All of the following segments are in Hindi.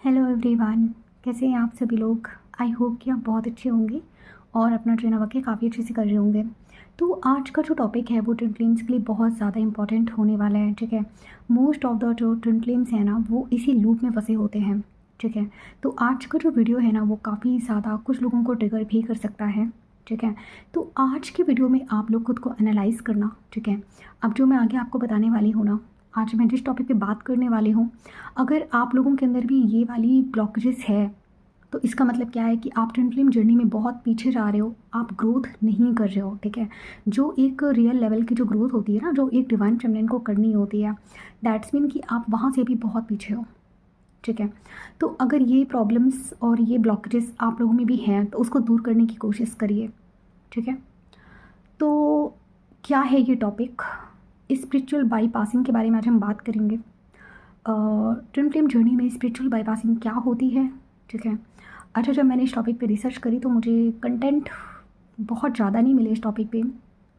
हेलो एवरीवन, कैसे हैं आप सभी लोग। आई होप कि आप बहुत अच्छे होंगे और अपना ट्रेन वर्क काफ़ी अच्छे से कर रहे होंगे। तो आज का जो टॉपिक है वो ट्विन फ्लेम्स के लिए बहुत ज़्यादा इंपॉर्टेंट होने वाला है। ठीक है, मोस्ट ऑफ द जो ट्विन फ्लेम्स हैं ना वो इसी लूप में फंसे होते हैं। ठीक है, तो आज का जो वीडियो है ना वो काफ़ी ज़्यादा कुछ लोगों को ट्रिगर भी कर सकता है। ठीक है, तो आज के वीडियो में आप लोग खुद को एनालाइज करना। ठीक है, अब जो मैं आगे आपको बताने वाली हूँ ना, आज मैं जिस टॉपिक पे बात करने वाली हूँ, अगर आप लोगों के अंदर भी ये वाली ब्लॉकेजेस है तो इसका मतलब क्या है कि आप ट्विन फ्लेम जर्नी में बहुत पीछे जा रहे हो, आप ग्रोथ नहीं कर रहे हो। ठीक है, जो एक रियल लेवल की जो ग्रोथ होती है ना, जो एक डिवाइन फेमिनिन को करनी होती है, दैट्स मीन कि आप वहाँ से भी बहुत पीछे हो। ठीक है, तो अगर ये प्रॉब्लम्स और ये ब्लॉकेजेस आप लोगों में भी हैं तो उसको दूर करने की कोशिश करिए। ठीक है, तो क्या है ये टॉपिक, स्पिरिचुअल बाईपासिंग के बारे में आज हम बात करेंगे। ट्विन फ्लेम जर्नी में स्पिरिचुअल बाईपासिंग क्या होती है। ठीक है, अच्छा, जब मैंने इस टॉपिक पे रिसर्च करी तो मुझे कंटेंट बहुत ज़्यादा नहीं मिले इस टॉपिक पे।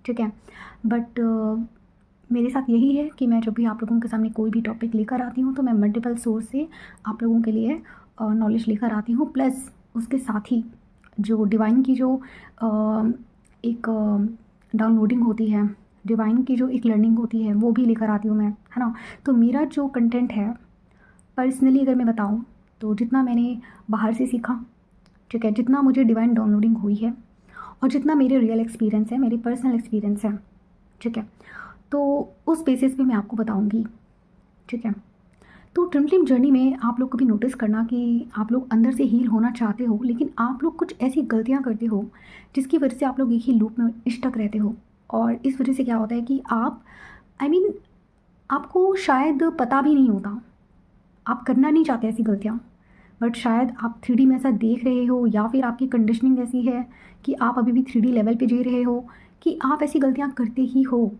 ठीक है, बट मेरे साथ यही है कि मैं जब भी आप लोगों के सामने कोई भी टॉपिक लेकर आती हूँ तो मैं मल्टीपल सोर्स से आप लोगों के लिए नॉलेज लेकर आती हूँ, प्लस उसके साथ ही जो डिवाइन की जो एक डाउनलोडिंग होती है, डिवाइन की जो एक लर्निंग होती है वो भी लेकर आती हूँ मैं, है ना। तो मेरा जो कंटेंट है पर्सनली अगर मैं बताऊँ तो जितना मैंने बाहर से सीखा, ठीक है, जितना मुझे डिवाइन डाउनलोडिंग हुई है और जितना मेरे रियल एक्सपीरियंस है, मेरे पर्सनल एक्सपीरियंस है, ठीक है, तो उस बेसिस पे मैं आपको बताऊंगी। ठीक है, तो ट्विन फ्लेम जर्नी में आप लोग कभी नोटिस करना कि आप लोग अंदर से हील होना चाहते हो लेकिन आप लोग कुछ ऐसी गलतियां करते हो जिसकी वजह से आप लोग एक ही लूप में स्टक रहते हो। और इस वजह से क्या होता है कि आप आपको शायद पता भी नहीं होता, आप करना नहीं चाहते ऐसी गलतियाँ, बट शायद आप 3D में ऐसा देख रहे हो या फिर आपकी कंडीशनिंग ऐसी है कि आप अभी भी 3D लेवल पे जी रहे हो कि आप ऐसी गलतियाँ करते ही हो।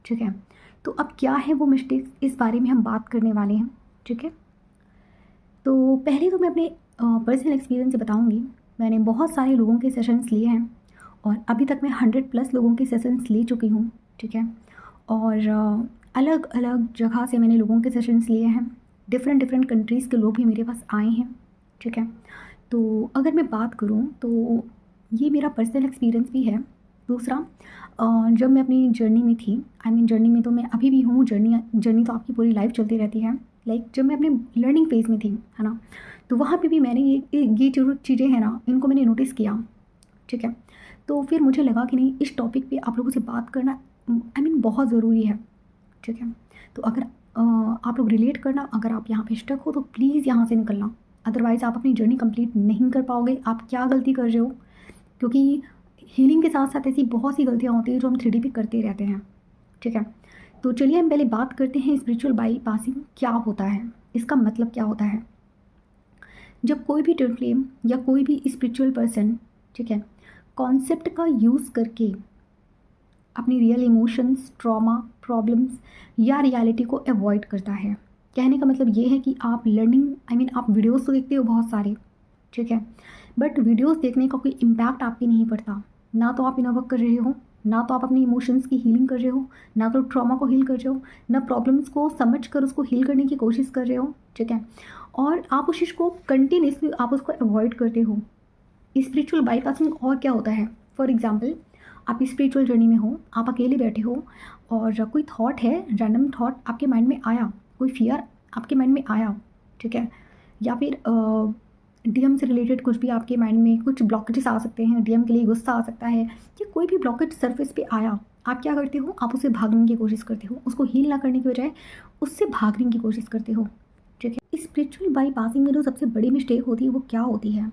ठीक है, तो अब क्या है वो मिस्टेक्स, इस बारे में हम बात करने वाले हैं। ठीक है, तो पहले तो मैं अपने पर्सनल एक्सपीरियंस से बताऊंगी। मैंने बहुत सारे लोगों के सेशंस लिए हैं और अभी तक मैं 100+ लोगों के सेशंस ले चुकी हूँ। ठीक है, और अलग अलग जगह से मैंने लोगों के सेशंस लिए हैं, डिफरेंट डिफरेंट कंट्रीज़ के लोग भी मेरे पास आए हैं। ठीक है, तो अगर मैं बात करूँ तो ये मेरा पर्सनल एक्सपीरियंस भी है। दूसरा, जब मैं अपनी जर्नी में थी, जर्नी में तो मैं अभी भी हूँ, जर्नी जर्नी तो आपकी पूरी लाइफ चलती रहती है। लाइक जब मैं अपने लर्निंग फेज़ में थी, है ना, तो वहाँ पे भी मैंने ये जो चीज़ें हैं ना इनको मैंने नोटिस किया। ठीक है, तो फिर मुझे लगा कि नहीं, इस टॉपिक पे आप लोगों से बात करना बहुत ज़रूरी है। ठीक है, तो अगर आप लोग रिलेट करना, अगर आप यहाँ पे स्टक हो तो प्लीज़ यहाँ से निकलना, अदरवाइज़ आप अपनी जर्नी कंप्लीट नहीं कर पाओगे। आप क्या गलती कर रहे हो, क्योंकि हीलिंग के साथ साथ ऐसी बहुत सी गलतियाँ होती हैं जो हम 3D पे करते रहते हैं। ठीक है, तो चलिए हम पहले बात करते हैं स्पिरिचुअल बाईपासिंग क्या होता है, इसका मतलब क्या होता है। जब कोई भी ट्विन फ्लेम या कोई भी स्पिरिचुअल पर्सन, ठीक है, कॉन्सेप्ट का यूज़ करके अपनी रियल इमोशंस, ट्रॉमा, प्रॉब्लम्स या रियलिटी को अवॉइड करता है। कहने का मतलब ये है कि आप लर्निंग आप वीडियोस तो देखते हो बहुत सारे, ठीक है, बट वीडियोस देखने का कोई इम्पैक्ट आप पे नहीं पड़ता। ना तो आप इनर वर्क कर रहे हो, ना तो आप अपनी इमोशंस की हीलिंग कर रहे हो, ना तो ट्रॉमा को हील कर रहे हो, ना प्रॉब्लम्स को समझ कर उसको हील करने की कोशिश कर रहे हो। ठीक है, और आप उस चीज़ को कंटिन्यूसली आप उसको अवॉइड करते हो। स्पिरिचुअल बाईपासिंग और क्या होता है, फॉर एग्जाम्पल, आप स्पिरिचुअल जर्नी में हो, आप अकेले बैठे हो और कोई थॉट है, रैंडम थॉट आपके माइंड में आया, कोई फियर आपके माइंड में आया, ठीक है, या फिर डीएम से रिलेटेड कुछ भी आपके माइंड में कुछ ब्लॉकेजेस आ सकते हैं, डीएम के लिए गुस्सा आ सकता है या कोई भी ब्लॉकेज सरफेस पे आया, आप क्या करते हो, आप उसे भागने की कोशिश करते हो, उसको हील ना करने की बजाय उससे भागने की कोशिश करते हो। ठीक है, स्पिरिचुअल बाईपासिंग में जो सबसे बड़ी मिस्टेक होती है वो क्या होती है,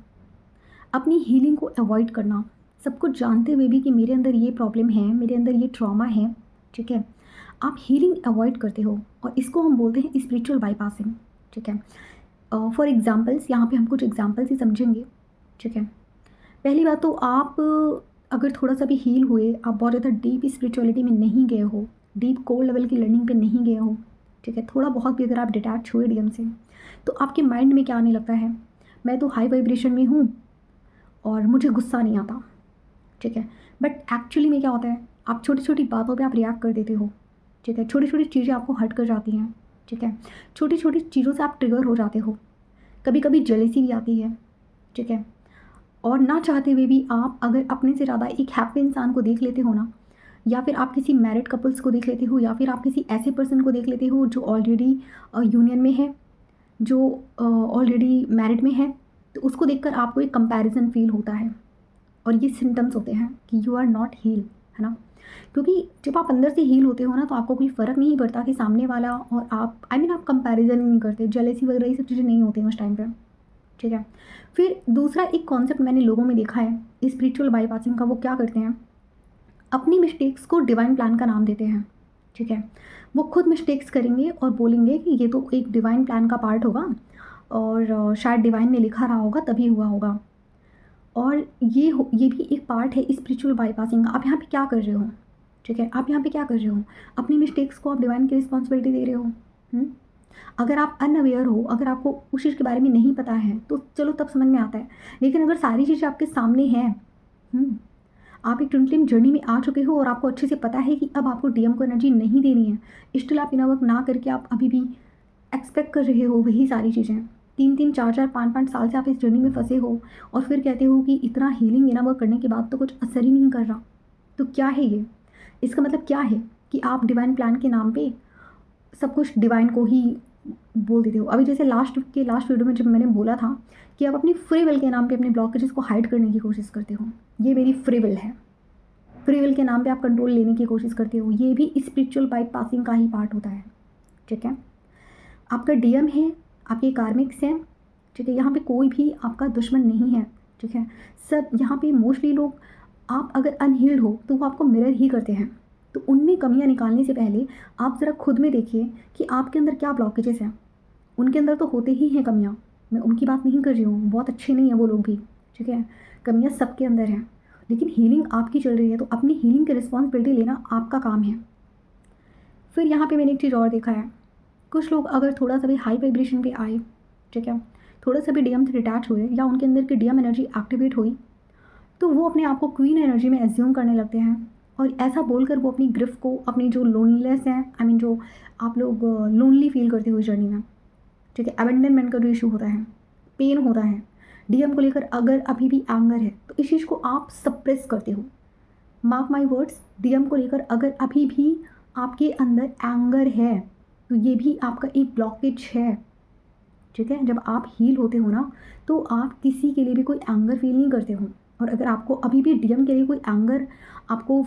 अपनी हीलिंग को अवॉइड करना, सब कुछ जानते हुए भी कि मेरे अंदर ये प्रॉब्लम है, मेरे अंदर ये ट्रॉमा है। ठीक है, आप हीलिंग अवॉइड करते हो और इसको हम बोलते हैं स्पिरिचुअल बाईपासिंग। ठीक है, फॉर एग्जांपल्स, यहाँ पे हम कुछ एग्जांपल्स ही समझेंगे। ठीक है, पहली बात तो आप अगर थोड़ा सा भी हील हुए, आप बहुत ज़्यादा डीप स्पिरिचुअलिटी में नहीं गए हो, डीप कोर लेवल की लर्निंग पे नहीं गए हो, ठीक है, थोड़ा बहुत भी अगर आप डिटैच हुए डीएम से, तो आपके माइंड में क्या आने लगता है, मैं तो हाई वाइब्रेशन में हूँ और मुझे गुस्सा नहीं आता। ठीक है, बट एक्चुअली में क्या होता है, आप छोटी छोटी बातों पे आप रिएक्ट कर देते हो। ठीक है, छोटी छोटी चीज़ें आपको हर्ट कर जाती हैं। ठीक है, छोटी छोटी चीज़ों से आप ट्रिगर हो जाते हो। कभी कभी जेलेसी भी आती है, ठीक है। और ना चाहते हुए भी आप अगर अपने से ज़्यादा एक हैप्पी इंसान को देख लेते हो ना, या फिर आप किसी मैरिड कपल्स को देख लेते हो, या फिर आप किसी ऐसे पर्सन को देख लेते हो जो ऑलरेडी यूनियन में है, जो ऑलरेडी मैरिड में है, तो उसको देखकर आपको एक कंपैरिजन फील होता है। और ये सिम्टम्स होते हैं कि यू आर नॉट हील, है ना। क्योंकि जब आप अंदर से हील होते हो ना, तो आपको कोई फ़र्क नहीं पड़ता कि सामने वाला और आप आप कंपैरिजन नहीं करते, जेलेसी वगैरह ये सब चीज़ें नहीं होती हैं उस टाइम पे, ठीक है। फिर दूसरा एक कॉन्सेप्ट मैंने लोगों में देखा है स्पिरिचुअल बाईपासिंग का, वो क्या करते हैं, अपनी मिस्टेक्स को डिवाइन प्लान का नाम देते हैं, ठीक है। वो खुद मिस्टेक्स करेंगे और बोलेंगे कि ये तो एक डिवाइन प्लान का पार्ट होगा, और शायद डिवाइन ने लिखा रहा होगा तभी हुआ होगा। और ये भी एक पार्ट है स्पिरिचुअल बाईपासिंग का। आप यहाँ पे क्या कर रहे हो, ठीक है, आप यहाँ पे क्या कर रहे हो, अपनी मिस्टेक्स को आप डिवाइन की रिस्पॉन्सिबिलिटी दे रहे हो। अगर आप अनअवेयर हो, अगर आपको उस चीज़ के बारे में नहीं पता है, तो चलो तब समझ में आता है। लेकिन अगर सारी चीज़ें आपके सामने हैं, आप एक ट्विन फ्लेम जर्नी में आ चुके हो और आपको अच्छे से पता है कि अब आपको डीएम को एनर्जी नहीं देनी है, स्टिल आप इनर वर्क ना करके आप अभी भी एक्सपेक्ट कर रहे हो वही सारी चीज़ें, 3-3, 4-4, 5-5 साल से आप इस जर्नी में फंसे हो, और फिर कहते हो कि इतना हीलिंग इनर वर्क करने के बाद तो कुछ असर ही नहीं कर रहा। तो क्या है ये? इसका मतलब क्या है कि आप डिवाइन प्लान के नाम पे सब कुछ डिवाइन को ही बोल देते हो। अभी जैसे लास्ट वीडियो में जब मैंने बोला था कि आप अपनी फ्री विल के नाम पे अपने ब्लॉकेजेस को हाइड करने की कोशिश करते हो, ये मेरी फ्री विल है। फ्री विल के नाम पे आप कंट्रोल लेने की कोशिश करते हो, ये भी स्पिरिचुअल बाईपासिंग का ही पार्ट होता है, ठीक है। आपका डीएम है, आपके कार्मिक्स हैं, ठीक है। यहाँ पे कोई भी आपका दुश्मन नहीं है, ठीक है। सब यहाँ पे मोस्टली लोग, आप अगर अनहील्ड हो तो वो आपको मिरर ही करते हैं। तो उनमें कमियाँ निकालने से पहले आप ज़रा खुद में देखिए कि आपके अंदर क्या ब्लॉकेजेस हैं। उनके अंदर तो होते ही हैं कमियाँ, मैं उनकी बात नहीं कर रही हूँ, बहुत अच्छे नहीं हैं वो लोग भी, ठीक है। कमियाँ सबके अंदर हैं, लेकिन हीलिंग आपकी चल रही है, तो अपनी हीलिंग की रिस्पॉन्सिबिलिटी लेना आपका काम है। फिर यहाँ पे मैंने एक चीज़ और देखा है, कुछ लोग अगर थोड़ा सा भी हाई वाइब्रेशन पे आए, ठीक है, थोड़ा सा भी डीएम से डिटैच हुए या उनके अंदर की डीएम एनर्जी एक्टिवेट हुई, तो वो अपने आप को क्वीन एनर्जी में एज्यूम करने लगते हैं, और ऐसा बोलकर वो अपनी ग्रिफ को, अपनी जो लोनलीनेस है, जो आप लोग लोनली फील करते हो इस जर्नी में, ठीक है, अबेंडनमेंट का जो इशू होता है, पेन होता है, डीएम को लेकर अगर अभी भी एंगर है, तो इस चीज़ को आप सप्रेस करते हो। मार्क माई वर्ड्स, डीएम को लेकर अगर अभी भी आपके अंदर एंगर है, तो ये भी आपका एक ब्लॉकेज है, ठीक है। जब आप हील होते हो ना, तो आप किसी के लिए भी कोई एंगर फील नहीं करते हो, और अगर आपको अभी भी डीएम के लिए कोई एंगर आपको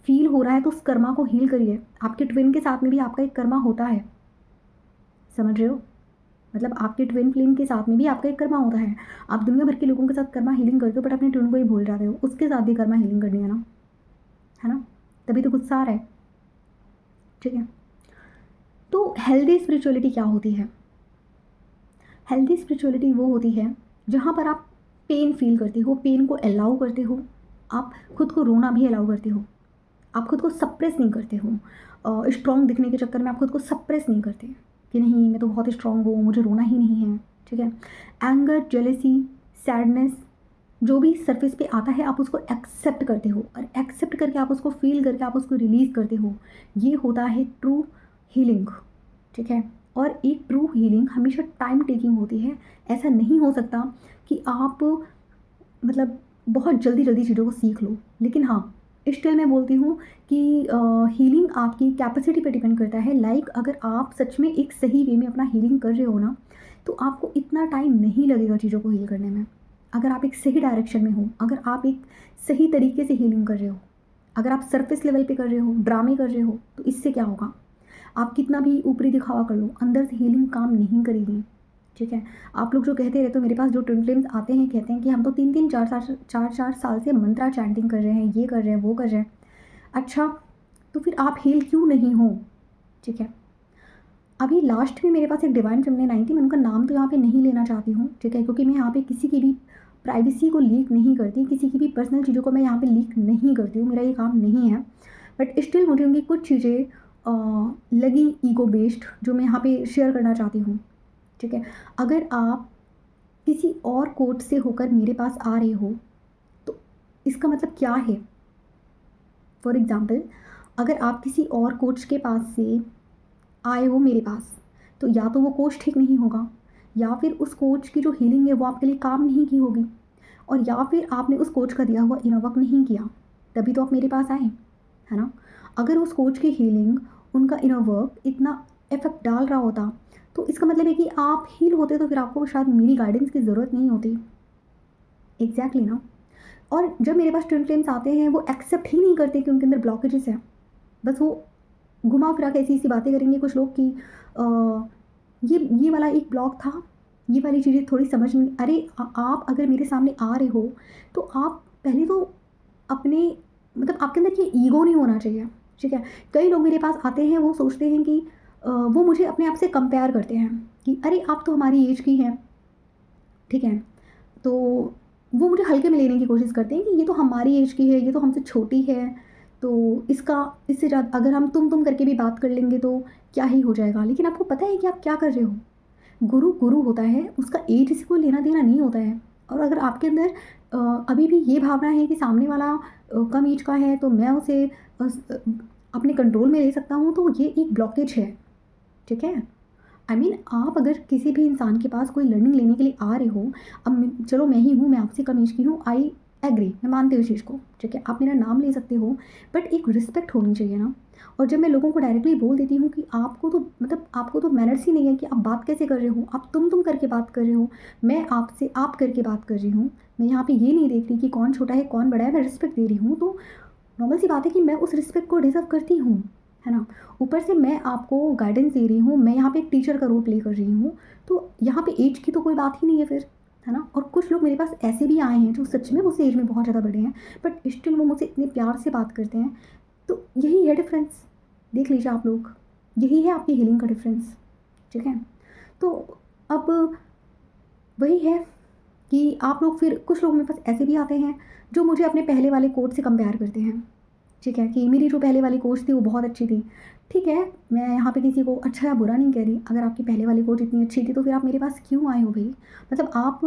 फील हो रहा है, तो उस कर्मा को हील करिए। आपके ट्विन के साथ में भी आपका एक कर्मा होता है, समझ रहे हो, मतलब आपके ट्विन फ्लेम के साथ में भी आपका एक कर्मा होता है। आप दुनिया भर के लोगों के साथ कर्मा हीलिंग करते हो, बट अपने ट्विन को ही भूल जाते हो, उसके साथ भी कर्मा हीलिंग करनी है ना, तभी तो गुस्सा आ रहा है, ठीक है। तो हेल्दी स्पिरिचुअलिटी क्या होती है? हेल्दी स्पिरिचुअलिटी वो होती है जहाँ पर आप पेन फील करते हो, पेन को अलाउ करते हो, आप खुद को रोना भी अलाउ करते हो, आप खुद को सप्रेस नहीं करते हो। स्ट्रॉन्ग दिखने के चक्कर में आप खुद को सप्रेस नहीं करते कि नहीं मैं तो बहुत स्ट्रॉन्ग हूँ, मुझे रोना ही नहीं है, ठीक है। एंगर, जेलेसी, सैडनेस, जो भी सरफेस पे आता है आप उसको एक्सेप्ट करते हो, और एक्सेप्ट करके आप उसको फील करके आप उसको रिलीज़ करते हो। ये होता है ट्रू हीलिंग, ठीक है। और एक ट्रू हीलिंग हमेशा टाइम टेकिंग होती है। ऐसा नहीं हो सकता कि आप मतलब बहुत जल्दी जल्दी चीज़ों को सीख लो। लेकिन हाँ, स्टिल मैं बोलती हूँ कि हीलिंग आपकी कैपेसिटी पे डिपेंड करता है। लाइक अगर आप सच में एक सही वे में अपना हीलिंग कर रहे हो ना, तो आपको इतना टाइम नहीं लगेगा चीज़ों को हील करने में। अगर आप एक सही डायरेक्शन में हो, अगर आप एक सही तरीके से हीलिंग कर रहे हो, अगर आप सरफेस लेवल पे कर रहे हो, ड्रामे कर रहे हो, तो इससे क्या होगा, आप कितना भी ऊपरी दिखावा कर लो, अंदर से हीलिंग काम नहीं करेगी, ठीक है। आप लोग जो कहते रहते हो, मेरे पास जो ट्विन फ्लेम्स आते हैं कहते हैं कि हम तो 3-3, 4-4 साल से मंत्रा चैंटिंग कर रहे हैं, ये कर रहे हैं, वो कर रहे हैं। अच्छा, तो फिर आप हील क्यों नहीं हो, ठीक है। अभी लास्ट में मेरे पास एक डिवाइन फेमिनिन आई थी, मैं उनका नाम तो यहाँ पे नहीं लेना चाहती हूँ, ठीक है, क्योंकि मैं यहाँ पे किसी की भी प्राइवेसी को लीक नहीं करती, किसी की भी पर्सनल चीज़ों को मैं यहाँ पे लीक नहीं करती हूँ, मेरा ये काम नहीं है। बट स्टिल मुझे उनकी कुछ चीज़ें लगी ईगो बेस्ड, जो मैं यहाँ पे शेयर करना चाहती हूँ, ठीक है। अगर आप किसी और कोर्ट से होकर मेरे पास आ रहे हो, तो इसका मतलब क्या है? फॉर एग्ज़ाम्पल, अगर आप किसी और कोच के पास से आए हो मेरे पास, तो या तो वो कोच ठीक नहीं होगा, या फिर उस कोच की जो हीलिंग है वो आपके लिए काम नहीं की होगी, और या फिर आपने उस कोच का दिया हुआ इनर वर्क नहीं किया, तभी तो आप मेरे पास आए, है ना। अगर उस कोच की हीलिंग, उनका इनर वर्क इतना इफेक्ट डाल रहा होता, तो इसका मतलब है कि आप हील होते, तो फिर आपको शायद मेरी गाइडेंस की ज़रूरत नहीं होती। एग्जैक्टली ना। और जब मेरे पास ट्विन फ्लेम्स आते हैं, वो एक्सेप्ट ही नहीं करते कि उनके अंदर ब्लॉकेजेस हैं। बस वो घुमा फिरा के ऐसी ऐसी बातें करेंगे कुछ लोग कि ये वाला एक ब्लॉक था, ये वाली चीज़ें थोड़ी समझ नहीं। अरे आप अगर मेरे सामने आ रहे हो, तो आप पहले तो अपने, मतलब आपके अंदर ये ईगो नहीं होना चाहिए, ठीक है। कई लोग मेरे पास आते हैं, वो सोचते हैं कि वो मुझे अपने आप से कंपेयर करते हैं कि अरे आप तो हमारी एज की हैं, ठीक है। तो वो मुझे हल्के में लेने की कोशिश करते हैं कि ये तो हमारी एज की है, ये तो हमसे छोटी है, तो इसका इससे ज़्यादा अगर हम तुम करके भी बात कर लेंगे तो क्या ही हो जाएगा। लेकिन आपको पता है कि आप क्या कर रहे हो? गुरु गुरु होता है, उसका एज से कोई लेना देना नहीं होता है। और अगर आपके अंदर अभी भी ये भावना है कि सामने वाला कम एज का है, तो मैं उसे अपने कंट्रोल में ले सकता हूँ, तो ये एक ब्लॉकेज है, ठीक है। आप अगर किसी भी इंसान के पास कोई लर्निंग लेने के लिए आ रहे हो, अब चलो मैं ही हूँ, मैं आपसे कम एज की हूँ, आई एग्री, मैं मानती हूँ इस चीज़ को, ठीक है। आप मेरा नाम ले सकते हो, बट एक रिस्पेक्ट होनी चाहिए ना। और जब मैं लोगों को डायरेक्टली बोल देती हूँ कि आपको तो, मतलब आपको तो मैनर्स ही नहीं है कि आप बात कैसे कर रहे हो, आप तुम करके बात कर रहे हो, मैं आपसे आप करके बात कर रही हूँ, मैं यहाँ पे ये नहीं देख रही कि कौन छोटा है कौन बड़ा है, मैं रिस्पेक्ट दे रही हूँ, तो नॉर्मल सी बात है कि मैं उस रिस्पेक्ट को डिजर्व करती हूँ, है ना। ऊपर से मैं आपको गाइडेंस दे रही हूँ, मैं यहाँ पे एक टीचर का रोल प्ले कर रही हूँ, तो यहाँ पे एज की तो कोई बात ही नहीं है फिर, है ना। और कुछ लोग मेरे पास ऐसे भी आए हैं जो सच में मुझसे एज में बहुत ज़्यादा बड़े हैं, बट स्टिल वो मुझसे इतने प्यार से बात करते हैं। तो यही है डिफरेंस, देख लीजिए आप लोग, यही है आपकी हीलिंग का डिफरेंस, ठीक है। तो अब वही है कि आप लोग, फिर कुछ लोग मेरे पास ऐसे भी आते हैं जो मुझे अपने पहले वाले कोच से कंपेयर करते हैं, ठीक है, कि मेरी जो पहले वाली कोच थी वो बहुत अच्छी थी। ठीक है, मैं यहाँ पे किसी को अच्छा या बुरा नहीं कह रही, अगर आपकी पहले वाली कोच इतनी अच्छी थी तो फिर आप मेरे पास क्यों आए हो भाई? मतलब आप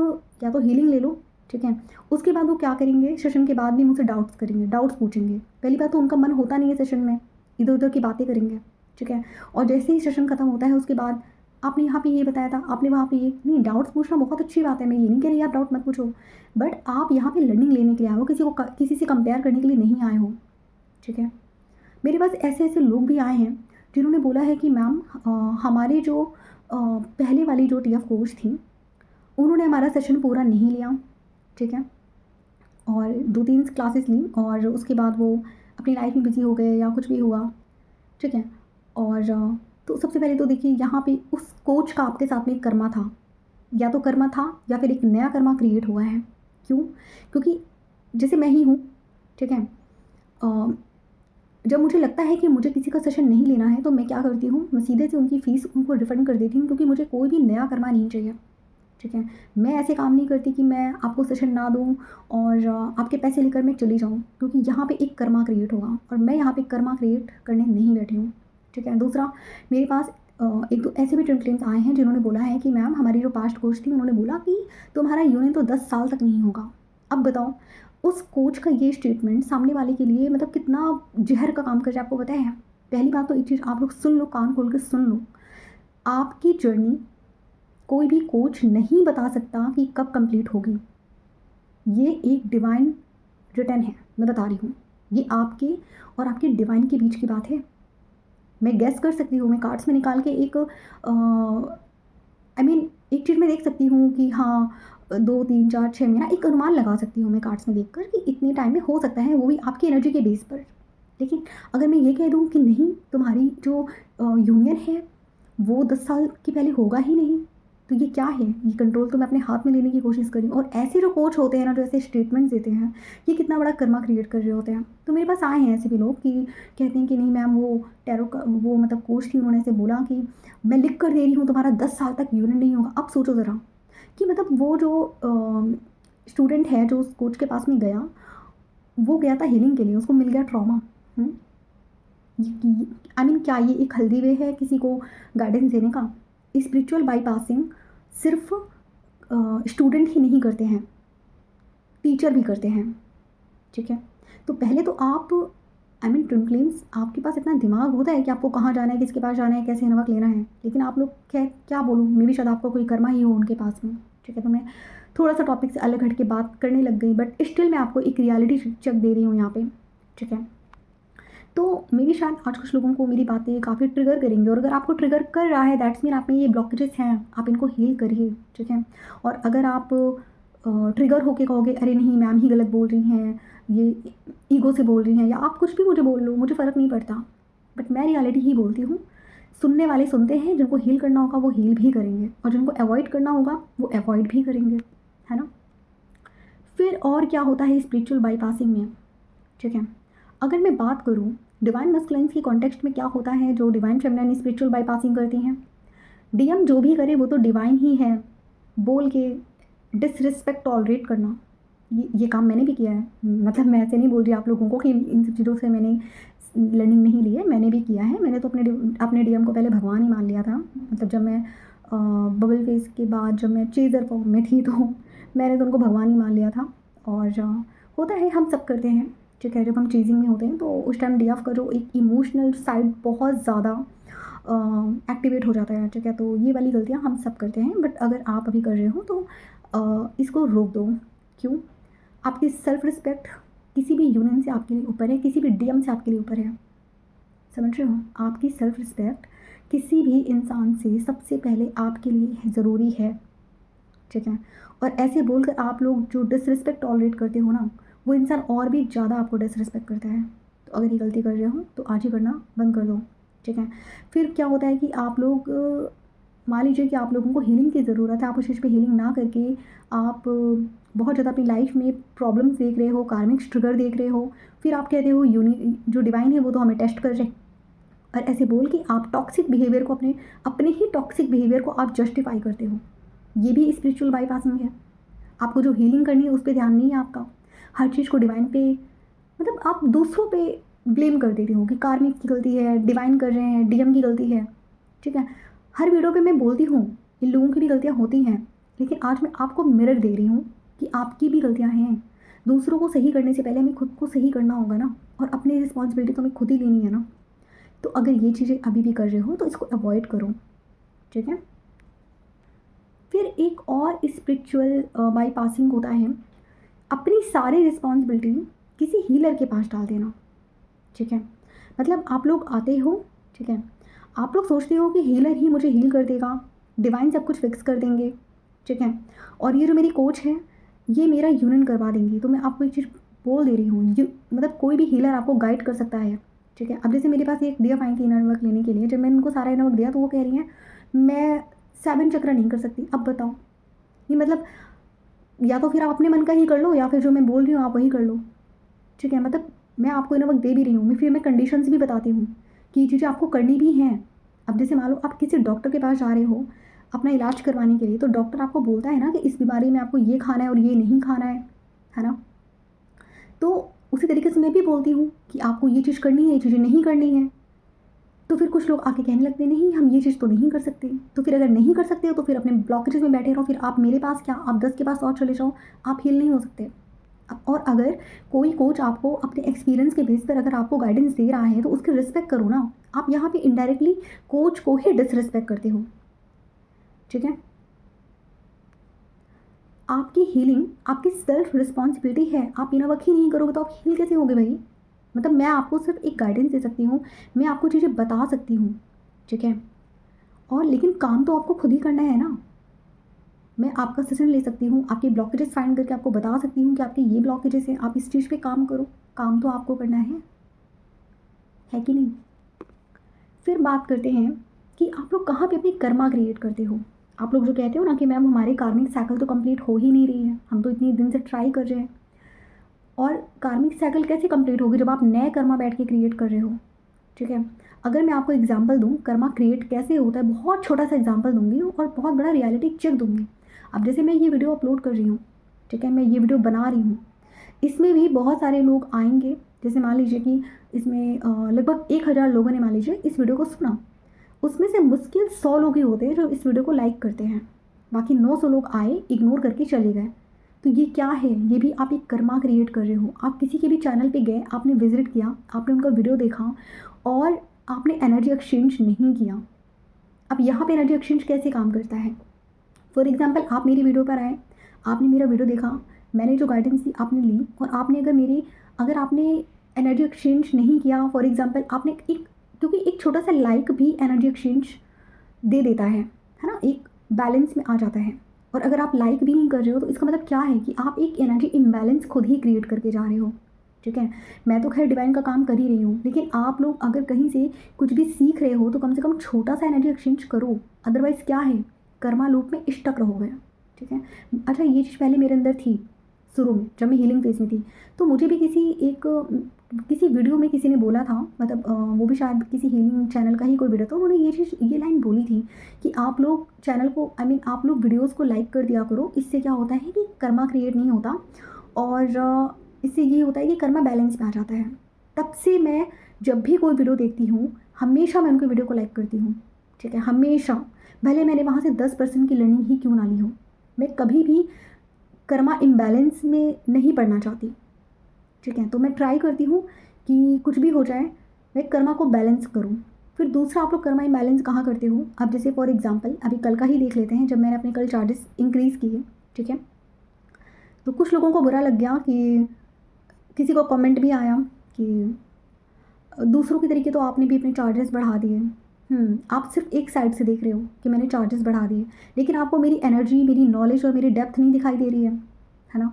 या तो हीलिंग ले लो, ठीक है। उसके बाद वो क्या करेंगे, सेशन के बाद भी मुझसे डाउट्स करेंगे, डाउट्स पूछेंगे। पहली बात तो उनका मन होता नहीं है सेशन में, इधर उधर की बातें करेंगे, ठीक है। और जैसे ही सेशन खत्म होता है उसके बाद, आपने यहाँ पे ये बताया था, आपने वहाँ पे ये नहीं, डाउट्स पूछना बहुत अच्छी बात है, मैं ये नहीं कह रही आप डाउट मत पूछो, बट आप यहाँ पे लर्निंग लेने के लिए आए हो, किसी से कंपेयर करने के लिए नहीं आए हो, ठीक है। मेरे पास ऐसे ऐसे लोग भी आए हैं जिन्होंने बोला है कि मैम हमारे जो पहले वाली जो टीएफ कोच थी, उन्होंने हमारा सेशन पूरा नहीं लिया, ठीक है। और 2-3 क्लासेस ली और उसके बाद वो अपनी लाइफ में बिजी हो गए या कुछ भी हुआ, ठीक है। और तो सबसे पहले तो देखिए, यहाँ पे उस कोच का आपके साथ में एक कर्मा था, या तो कर्मा था या फिर एक नया कर्मा क्रिएट हुआ है। क्यों? क्योंकि जैसे मैं ही हूँ, ठीक है। जब मुझे लगता है कि मुझे किसी का सेशन नहीं लेना है, तो मैं क्या करती हूँ, मैं सीधे से उनकी फ़ीस उनको रिफ़ंड कर देती हूँ, क्योंकि मुझे कोई भी नया कर्मा नहीं चाहिए, ठीक है। मैं ऐसे काम नहीं करती कि मैं आपको सेशन ना दूँ और आपके पैसे लेकर मैं चली जाऊँ, क्योंकि यहाँ पे एक कर्मा क्रिएट होगा और मैं यहाँ पे कर्मा क्रिएट करने नहीं बैठी हूँ, ठीक है। दूसरा, मेरे पास एक दो ऐसे भी ट्विन फ्लेम्स आए हैं जिन्होंने बोला है कि मैम हमारी जो पास्ट कोच थी, उन्होंने बोला कि तुम्हारा यूनियन तो 10 साल तक नहीं होगा। अब बताओ, उस कोच का ये स्टेटमेंट सामने वाले के लिए मतलब कितना जहर का काम कर रहा है, आपको पता है? पहली बात तो एक चीज़ आप लोग सुन लो, कान खोल के सुन लो, आपकी जर्नी कोई भी कोच नहीं बता सकता कि कब कंप्लीट होगी। ये एक डिवाइन रिटर्न है, मैं बता रही हूँ। ये आपके और आपके डिवाइन के बीच की बात है। मैं गेस कर सकती हूँ, मैं कार्ड्स में निकाल के एक एक चीज़ मैं देख सकती हूँ कि हाँ 2, 3, 4, 6 महीना एक अनुमान लगा सकती हूँ मैं कार्ड्स में देखकर कि इतने टाइम में हो सकता है, वो भी आपकी एनर्जी के बेस पर। लेकिन अगर मैं ये कह दूँ कि नहीं, तुम्हारी जो यूनियन है वो 10 साल के पहले होगा ही नहीं, तो ये क्या है? ये कंट्रोल तो मैं अपने हाथ में लेने की कोशिश करी। और ऐसे जो कोच होते हैं ना, जो ऐसे स्टेटमेंट्स देते हैं, ये कितना बड़ा कर्मा क्रिएट कर रहे होते हैं। तो मेरे पास आए हैं ऐसे भी लोग कि कहते हैं कि नहीं मैम, वो टैरो का वो मतलब कोच थी, उन्होंने ऐसे बोला कि मैं लिख कर दे रही हूँ तुम्हारा 10 साल तक यूनियन नहीं होगा। अब सोचो ज़रा कि मतलब वो जो स्टूडेंट है जो उस कोच के पास में गया, वो गया था हीलिंग के लिए, उसको मिल गया ट्रॉमा। क्या ये एक हेल्दी वे है किसी को गाइडेंस देने का? स्पिरिचुअल बाईपासिंग सिर्फ स्टूडेंट ही नहीं करते हैं, टीचर भी करते हैं, ठीक है। तो पहले तो आप आई मीन ट्विन फ्लेम्स, आपके पास इतना दिमाग होता है कि आपको कहाँ जाना है, किसके पास जाना है, कैसे नमक लेना है, लेकिन आप लोग क्या बोलूँ, मे भी शायद आपका कोई कर्मा ही हो उनके पास में। ठीक है, तो मैं थोड़ा सा टॉपिक से अलग हट के बात करने लग गई, बट स्टिल मैं आपको एक रियलिटी चेक दे रही हूँ यहाँ पे। ठीक है, तो मे भी शायद आज कुछ लोगों को मेरी बातें काफ़ी ट्रिगर करेंगी, और अगर आपको ट्रिगर कर रहा है दैट्स मीन आप में ये ब्लॉकेजेस हैं, आप इनको हील करिए। ठीक है, और अगर आप ट्रिगर होके कहोगे अरे नहीं मैम ही गलत बोल रही हैं, ये ईगो से बोल रही हैं, या आप कुछ भी मुझे बोल लो, मुझे फ़र्क नहीं पड़ता, बट मैं रियलिटी ही बोलती हूँ। सुनने वाले सुनते हैं, जिनको हील करना होगा वो हील भी करेंगे, और जिनको अवॉइड करना होगा वो अवॉइड भी करेंगे, है ना। फिर और क्या होता है स्पिरिचुअल बाईपासिंग में। ठीक है, अगर मैं बात करूँ डिवाइन मस्कुलाइन्स की कॉन्टेक्स्ट में क्या होता है, जो डिवाइन फेमिनाइन स्पिरिचुअल बाईपासिंग करती हैं, डीएम जो भी करे वो तो डिवाइन ही है बोल के डिसरिस्पेक्ट टॉलरेट करना, ये काम मैंने भी किया है। मतलब मैं ऐसे नहीं बोल रही आप लोगों को कि इन सब चीज़ों से मैंने लर्निंग नहीं ली है, मैंने भी किया है। मैंने तो अपने डीएम को पहले भगवान ही मान लिया था। मतलब जब मैं बबल फेस के बाद जब मैं चेज़र फॉर्म में थी तो मैंने तो उनको भगवान ही मान लिया था। और होता है, हम सब करते हैं। ठीक है, जब हम चीज़िंग में होते हैं तो उस टाइम डीएफ का जो एक इमोशनल साइड बहुत ज़्यादा एक्टिवेट हो जाता है। ठीक है, तो ये वाली गलतियाँ हम सब करते हैं, बट अगर आप अभी कर रहे हो तो इसको रोक दो। क्यों? आपकी सेल्फ रिस्पेक्ट किसी भी यूनियन से आपके लिए ऊपर है, किसी भी डीएम से आपके लिए ऊपर है। समझ रहे हो? आपकी सेल्फ रिस्पेक्ट किसी भी इंसान से सबसे पहले आपके लिए ज़रूरी है। ठीक है, और ऐसे बोलकर आप लोग जो डिसरिस्पेक्ट टॉलरेट करते हो ना, वो इंसान और भी ज़्यादा आपको डिसरिस्पेक्ट करता है। तो अगर ये गलती कर रहे हो तो आज ही करना बंद कर दो। ठीक है, फिर क्या होता है कि आप लोग मान लीजिए कि आप लोगों को हीलिंग की ज़रूरत है, आप उस चीज़ पे हीलिंग ना करके आप बहुत ज़्यादा अपनी लाइफ में प्रॉब्लम्स देख रहे हो, कार्मिक ट्रिगर देख रहे हो, फिर आप कहते हो जो डिवाइन है वो तो हमें टेस्ट कर रहे, और ऐसे बोल के आप टॉक्सिक बिहेवियर को अपने ही टॉक्सिक बिहेवियर को आप जस्टिफाई करते हो। ये भी स्पिरिचुअल बाईपासिंग है। आपको जो हीलिंग करनी है उस पर ध्यान नहीं है आपका, हर चीज़ को डिवाइन पे, मतलब आप दूसरों पे ब्लेम कर देते हो कि कार्मिक की गलती है, डिवाइन कर रहे हैं, डीएम की गलती है। ठीक है, हर वीडियो पे मैं बोलती हूँ इन लोगों की भी गलतियाँ होती हैं, लेकिन आज मैं आपको मिरर दे रही हूँ कि आपकी भी गलतियाँ हैं। दूसरों को सही करने से पहले हमें खुद को सही करना होगा ना, और अपनी रिस्पॉन्सिबिलिटी तो हमें खुद ही लेनी है ना। तो अगर ये चीज़ें अभी भी कर रहे हो तो इसको अवॉइड करो। ठीक है, फिर एक और स्पिरिचुअल बाईपासिंग होता है, अपनी सारी रिस्पॉन्सिबिलिटी किसी हीलर के पास डाल देना। ठीक है, मतलब आप लोग आते हो, ठीक है, आप लोग सोचते हो कि हीलर ही मुझे हील कर देगा, डिवाइन सब कुछ फिक्स कर देंगे। ठीक है, और ये जो मेरी कोच है ये मेरा यूनियन करवा देंगी। तो मैं आपको एक चीज़ बोल दे रही हूँ, मतलब कोई भी हीलर आपको गाइड कर सकता है। ठीक है, अब जैसे मेरे पास एक डीएफ आई थी इनर वर्क लेने के लिए, जब मैंने उनको सारा इनर वर्क दिया तो वो कह रही हैं मैं 7 चक्र नहीं कर सकती। अब बताओ, ये मतलब या तो फिर आप अपने मन का ही कर लो, या फिर जो मैं बोल रही हूँ आप वही कर लो। ठीक है, मतलब मैं आपको इनर वर्क दे भी रही हूँ, फिर मैं कंडीशंस भी बताती हूँ कि ये चीज़ें आपको करनी भी हैं। अब जैसे मान लो आप किसी डॉक्टर के पास जा रहे हो अपना इलाज करवाने के लिए, तो डॉक्टर आपको बोलता है ना कि इस बीमारी में आपको ये खाना है और ये नहीं खाना है ना। तो उसी तरीके से मैं भी बोलती हूँ कि आपको ये चीज़ करनी है, ये चीज़ें नहीं करनी है। तो फिर कुछ लोग आके कहने लगते हैं नहीं हम ये चीज़ तो नहीं कर सकते। तो फिर अगर नहीं कर सकते हो तो फिर अपने ब्लॉकेजेस में बैठे रहो, फिर आप मेरे पास क्या, आप 10 के पास और चले जाओ, आप हील नहीं हो सकते। और अगर कोई कोच आपको अपने एक्सपीरियंस के बेस पर अगर आपको गाइडेंस दे रहा है तो उसकी रिस्पेक्ट करो ना। आप यहाँ पे इनडायरेक्टली कोच को ही डिसरिस्पेक्ट करते हो। ठीक है, आपकी हीलिंग आपकी सेल्फ रिस्पॉन्सिबिलिटी है। आप इनर वर्क ही नहीं करोगे तो आप हील कैसे होगे भाई। मतलब मैं आपको सिर्फ एक गाइडेंस दे सकती हूँ, मैं आपको चीज़ें बता सकती हूँ। ठीक है, और लेकिन काम तो आपको खुद ही करना है ना। मैं आपका सेशन ले सकती हूँ, आपके ब्लॉकेजेस फाइंड करके आपको बता सकती हूँ कि आपके ये ब्लॉकेजेस हैं, आप इस चीज़ पे काम करो। काम तो आपको करना है कि नहीं। फिर बात करते हैं कि आप लोग कहाँ पे अपनी कर्मा क्रिएट करते हो। आप लोग जो कहते हो ना कि मैम हमारी कार्मिक साइकिल तो कंप्लीट हो ही नहीं रही है, हम तो इतनी दिन से ट्राई कर रहे हैं। और कार्मिक साइकिल कैसे कंप्लीट होगी जब आप नए कर्मा बैठ के क्रिएट कर रहे हो। ठीक है, अगर मैं आपको एग्जांपल दूँ कर्मा क्रिएट कैसे होता है, बहुत छोटा सा एग्जांपल दूंगी और बहुत बड़ा रियलिटी चेक दूंगी। अब जैसे मैं ये वीडियो अपलोड कर रही हूँ, ठीक है, मैं ये वीडियो बना रही हूँ, इसमें भी बहुत सारे लोग आएंगे। जैसे मान लीजिए कि इसमें लगभग 1000 लोगों ने मान लीजिए इस वीडियो को सुना, उसमें से मुश्किल 100 लोग ही होते हैं जो इस वीडियो को लाइक करते हैं, बाकी 900 लोग आए इग्नोर करके चले गए। तो ये क्या है, ये भी आप एक कर्मा क्रिएट कर रहे हो। आप किसी के भी चैनल पे गए, आपने विजिट किया, आपने उनका वीडियो देखा और आपने एनर्जी एक्सचेंज नहीं किया। अब यहाँ पे एनर्जी एक्सचेंज कैसे काम करता है? फॉर एग्जांपल, आप मेरी वीडियो पर आए, आपने मेरा वीडियो देखा, मैंने जो गाइडेंस दी आपने ली, और आपने अगर आपने एनर्जी एक्सचेंज नहीं किया, फॉर एग्जांपल आपने क्योंकि एक छोटा सा लाइक भी एनर्जी एक्सचेंज दे देता है ना, एक बैलेंस में आ जाता है। और अगर आप लाइक भी नहीं कर रहे हो तो इसका मतलब क्या है कि आप एक एनर्जी इम्बैलेंस खुद ही क्रिएट करके जा रहे हो। ठीक है, मैं तो खैर डिवाइन का काम कर ही रही हूँ, लेकिन आप लोग अगर कहीं से कुछ भी सीख रहे हो तो कम से कम छोटा सा एनर्जी एक्सचेंज करो, अदरवाइज़ क्या है, कर्मा लूप में स्टक रहोगे। ठीक है, अच्छा ये चीज़ पहले मेरे अंदर थी शुरू में, जब मैं हीलिंग फेज में थी, तो मुझे भी किसी वीडियो में किसी ने बोला था, मतलब वो भी शायद किसी हीलिंग चैनल का ही कोई वीडियो था, उन्होंने ये लाइन बोली थी कि आप लोग चैनल को आप लोग वीडियोस को लाइक कर दिया करो, इससे क्या होता है कि कर्मा क्रिएट नहीं होता, और इससे ये होता है कि कर्मा बैलेंस में आ जाता है। तब से मैं जब भी कोई वीडियो देखती हूँ, हमेशा मैं उनके वीडियो को लाइक करती हूँ। ठीक है, हमेशा, भले मैंने वहाँ से 10% की लर्निंग ही क्यों ना ली हो, मैं कभी भी कर्मा इम्बैलेंस में नहीं पड़ना चाहती। ठीक है, तो मैं ट्राई करती हूँ कि कुछ भी हो जाए मैं कर्मा को बैलेंस करूँ। फिर दूसरा, आप लोग कर्मा इम्बैलेंस कहाँ करते हो? अब जैसे फॉर एग्जांपल अभी कल का ही देख लेते हैं, जब मैंने अपने कल चार्जेस इंक्रीज़ किए। ठीक है, तो कुछ लोगों को बुरा लग गया, कि किसी को कमेंट भी आया कि दूसरों के तरीके तो आपने भी अपने चार्जेस बढ़ा दिए। आप सिर्फ एक साइड से देख रहे हो कि मैंने चार्जेस बढ़ा दिए, लेकिन आपको मेरी एनर्जी, मेरी नॉलेज और मेरी डेप्थ नहीं दिखाई दे रही है ना?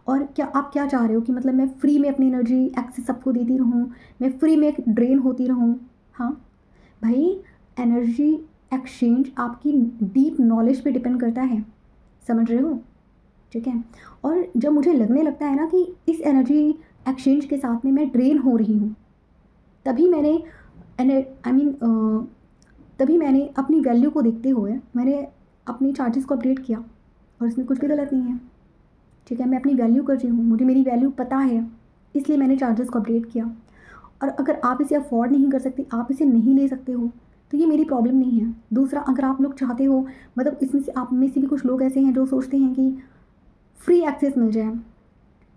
और क्या आप क्या चाह रहे हो कि मतलब मैं फ्री में अपनी एनर्जी एक्सेस सबको देती रहूँ, मैं फ्री में ड्रेन होती रहूँ? हाँ भाई, एनर्जी एक्सचेंज आपकी डीप नॉलेज पे डिपेंड करता है, समझ रहे हो? ठीक है, और जब मुझे लगने लगता है ना कि इस एनर्जी एक्सचेंज के साथ में मैं ड्रेन हो रही हूँ, तभी मैंने तभी मैंने अपनी वैल्यू को देखते हुए मैंने अपनी चार्जेस को अपडेट किया, और इसमें कुछ भी गलत नहीं है। ठीक है, मैं अपनी वैल्यू कर रही हूँ, मुझे मेरी वैल्यू पता है, इसलिए मैंने चार्जेस को अपडेट किया। और अगर आप इसे अफोर्ड नहीं कर सकते, आप इसे नहीं ले सकते हो, तो ये मेरी प्रॉब्लम नहीं है। दूसरा, अगर आप लोग चाहते हो, मतलब इसमें से आप में से भी कुछ लोग ऐसे हैं जो सोचते हैं कि फ्री एक्सेस मिल जाए,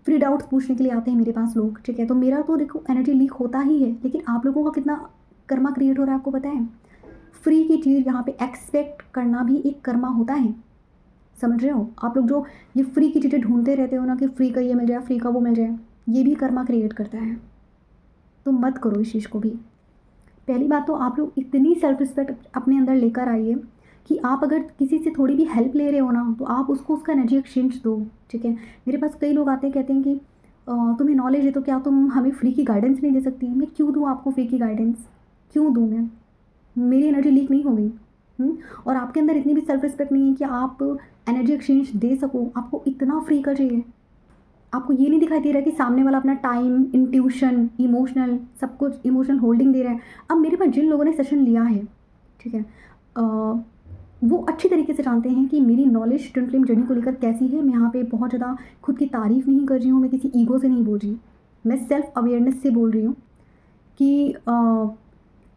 फ्री डाउट्स पूछने के लिए आते हैं मेरे पास लोग। ठीक है, तो मेरा तो देखो एनर्जी लीक होता ही है, लेकिन आप लोगों का कितना कर्मा क्रिएट हो रहा है आपको पता है? फ्री की चीज़ यहाँ पे एक्सपेक्ट करना भी एक कर्मा होता है, समझ रहे हो? आप लोग जो ये फ्री की चीज़ें ढूंढते रहते हो ना, कि फ्री का ये मिल जाए, फ्री का वो मिल जाए, ये भी कर्मा क्रिएट करता है। तो मत करो इस चीज़ को भी। पहली बात तो आप लोग इतनी सेल्फ रिस्पेक्ट अपने अंदर लेकर आइए कि आप अगर किसी से थोड़ी भी हेल्प ले रहे हो ना, तो आप उसको उसका एनर्जी एक्सचेंज दो। ठीक है, मेरे पास कई लोग आते हैं, कहते हैं कि तुम्हें नॉलेज है तो क्या तुम हमें फ्री की गाइडेंस नहीं दे सकती? मैं क्यों दूँ आपको फ्री की गाइडेंस? क्यों दूँ मैं? मेरी एनर्जी लीक नहीं हो गई। और आपके अंदर इतनी भी सेल्फ रिस्पेक्ट नहीं है कि आप एनर्जी एक्सचेंज दे सको। आपको इतना फ्री का चाहिए, आपको ये नहीं दिखाई दे रहा है कि सामने वाला अपना टाइम, इंट्यूशन, इमोशनल, सब कुछ इमोशनल होल्डिंग दे रहा है। अब मेरे पास जिन लोगों ने सेशन लिया है, ठीक है, वो अच्छी तरीके से जानते हैं कि मेरी नॉलेज ट्विन फ्लेम जर्नी को लेकर कैसी है। मैं यहाँ पे बहुत ज़्यादा खुद की तारीफ़ नहीं कर रही हूँ, मैं किसी ईगो से नहीं बोल रही, मैं सेल्फ अवेयरनेस से बोल रही हूँ कि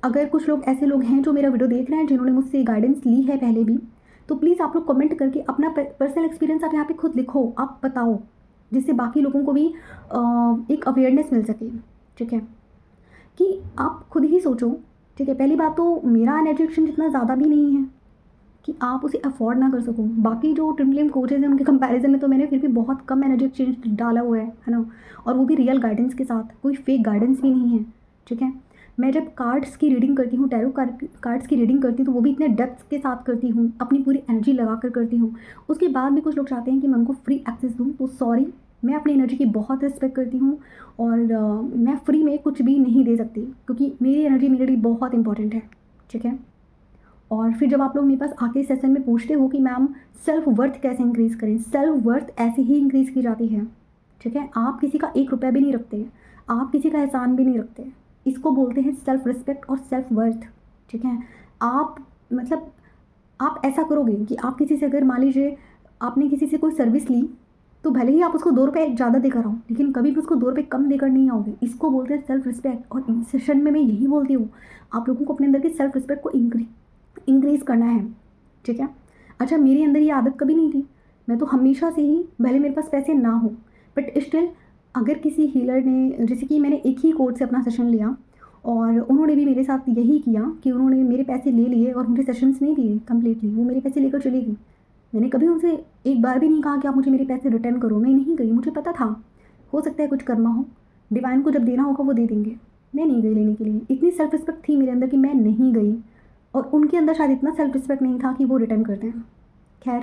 अगर कुछ लोग ऐसे लोग हैं जो मेरा वीडियो देख रहे हैं, जिन्होंने मुझसे गाइडेंस ली है पहले भी, तो प्लीज़ आप लोग कमेंट करके अपना पर्सनल एक्सपीरियंस आप यहाँ पे खुद लिखो, आप बताओ, जिससे बाकी लोगों को भी एक अवेयरनेस मिल सके। ठीक है, कि आप खुद ही सोचो। ठीक है, पहली बात तो मेरा एनर्जी एक्सचेंज इतना ज़्यादा भी नहीं है कि आप उसे अफोर्ड ना कर सको। बाकी जो ट्विन फ्लेम कोचेज़ हैं उनके कंपैरिजन में तो मैंने फिर भी बहुत कम एनर्जी एक्सचेंज डाला हुआ है ना, और वो भी रियल गाइडेंस के साथ, कोई फेक गाइडेंस भी नहीं है। ठीक है, मैं जब कार्ड्स की रीडिंग करती हूँ, टैरो कार्ड्स की रीडिंग करती हूँ, तो वो भी इतने डेप्थ के साथ करती हूँ, अपनी पूरी एनर्जी लगा कर करती हूँ। उसके बाद भी कुछ लोग चाहते हैं कि मैं उनको फ्री एक्सेस दूँ, तो सॉरी, मैं अपनी एनर्जी की बहुत रिस्पेक्ट करती हूँ, और मैं फ्री में कुछ भी नहीं दे सकती, क्योंकि मेरी एनर्जी मेरे लिए बहुत इंपॉर्टेंट है। ठीक है, और फिर जब आप लोग मेरे पास आके सेशन में पूछते हो कि मैम सेल्फ वर्थ कैसे इंक्रीज़ करें, सेल्फ वर्थ ऐसे ही इंक्रीज़ की जाती है। ठीक है, आप किसी का 1 रुपया भी नहीं रखते, आप किसी का एहसान भी नहीं रखते, इसको बोलते हैं सेल्फ रिस्पेक्ट और सेल्फ वर्थ। ठीक है, आप मतलब आप ऐसा करोगे कि आप किसी से, अगर मान लीजिए आपने किसी से कोई सर्विस ली, तो भले ही आप उसको 2 रुपये ज़्यादा देकर आओ, लेकिन कभी भी उसको 2 रुपये कम देकर नहीं आओगे। इसको बोलते हैं सेल्फ रिस्पेक्ट। और इस सेशन में मैं यही बोलती हूँ, आप लोगों को अपने अंदर की सेल्फ रिस्पेक्ट को इंक्रीज़ करना है। ठीक है, अच्छा मेरे अंदर ये आदत कभी नहीं थी मैं तो हमेशा से ही, भले मेरे पास पैसे ना हो, बट स्टिल अगर किसी हीलर ने, जैसे कि मैंने एक ही कोर्ट से अपना सेशन लिया और उन्होंने भी मेरे साथ यही किया कि उन्होंने मेरे पैसे ले लिए और मुझे सेशंस नहीं दिए कम्प्लीटली, वो मेरे पैसे लेकर चली गई। मैंने कभी उनसे एक बार भी नहीं कहा कि आप मुझे मेरे पैसे रिटर्न करो, मैं नहीं गई, मुझे पता था हो सकता है कुछ कर्मा हो, डिवाइन को जब देना होगा वो दे देंगे। मैं नहीं गई लेने के लिए, इतनी सेल्फ रिस्पेक्ट थी मेरे अंदर कि मैं नहीं गई, और उनके अंदर शायद इतना सेल्फ रिस्पेक्ट नहीं था कि वो रिटर्न कर दें। खैर,